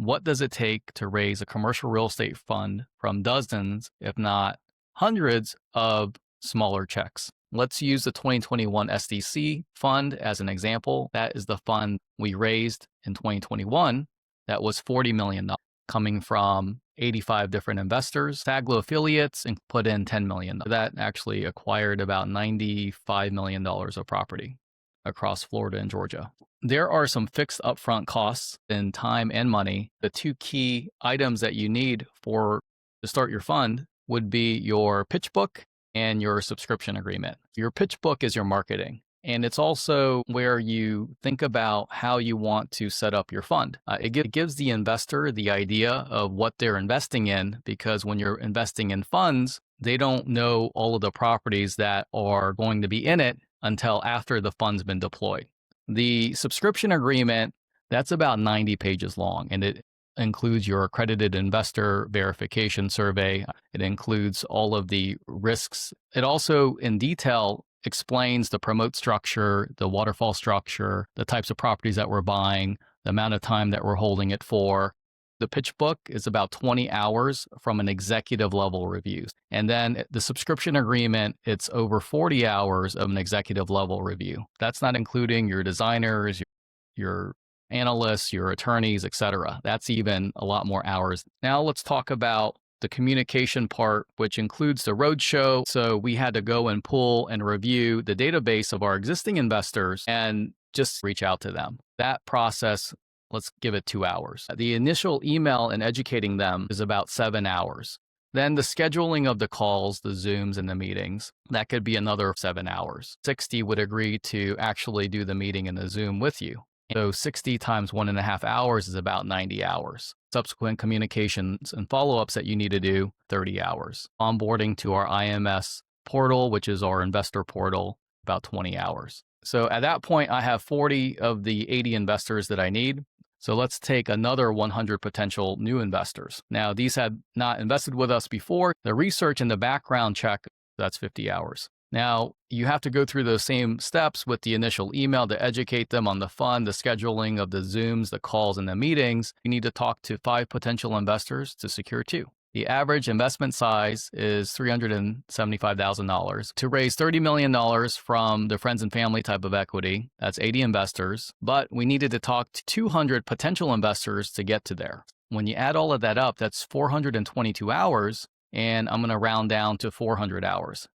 what does it take to raise a commercial real estate fund from dozens, if not hundreds, of smaller checks? Let's use the 2021 SDC fund as an example. That is the fund we raised in 2021. That was $40 million coming from 85 different investors, Saglo affiliates, and put in $10 million. That actually acquired about $95 million of property across Florida and Georgia. There are some fixed upfront costs in time and money. The two key items that you need to start your fund would be your pitch book and your subscription agreement. Your pitch book is your marketing, and it's also where you think about how you want to set up your fund. It gives the investor the idea of what they're investing in, because when you're investing in funds, they don't know all of the properties that are going to be in it until after the fund's been deployed. The subscription agreement, that's about 90 pages long, and it includes your accredited investor verification survey. It includes all of the risks. It also, in detail, explains the promote structure, the waterfall structure, the types of properties that we're buying, the amount of time that we're holding it for. The pitch book is about 20 hours from an executive level review. And then the subscription agreement, it's over 40 hours of an executive level review. That's not including your designers, your analysts, your attorneys, etc. That's even a lot more hours. Now let's talk about the communication part, which includes the roadshow. So we had to go and pull and review the database of our existing investors and just reach out to them. That process, let's give it 2 hours. The initial email and educating them is about 7 hours. Then the scheduling of the calls, the Zooms and the meetings, that could be another 7 hours. 60 would agree to actually do the meeting and the Zoom with you. So 60 times 1.5 hours is about 90 hours. Subsequent communications and follow-ups that you need to do, 30 hours. Onboarding to our IMS portal, which is our investor portal, about 20 hours. So at that point, I have 40 of the 80 investors that I need. So let's take another 100 potential new investors. Now, these had not invested with us before. The research and the background check, that's 50 hours. Now, you have to go through those same steps with the initial email to educate them on the fund, the scheduling of the Zooms, the calls, and the meetings. You need to talk to 5 potential investors to secure 2. The average investment size is $375,000. To raise $30 million from the friends and family type of equity, that's 80 investors, but we needed to talk to 200 potential investors to get to there. When you add all of that up, that's 422 hours, and I'm going to round down to 400 hours.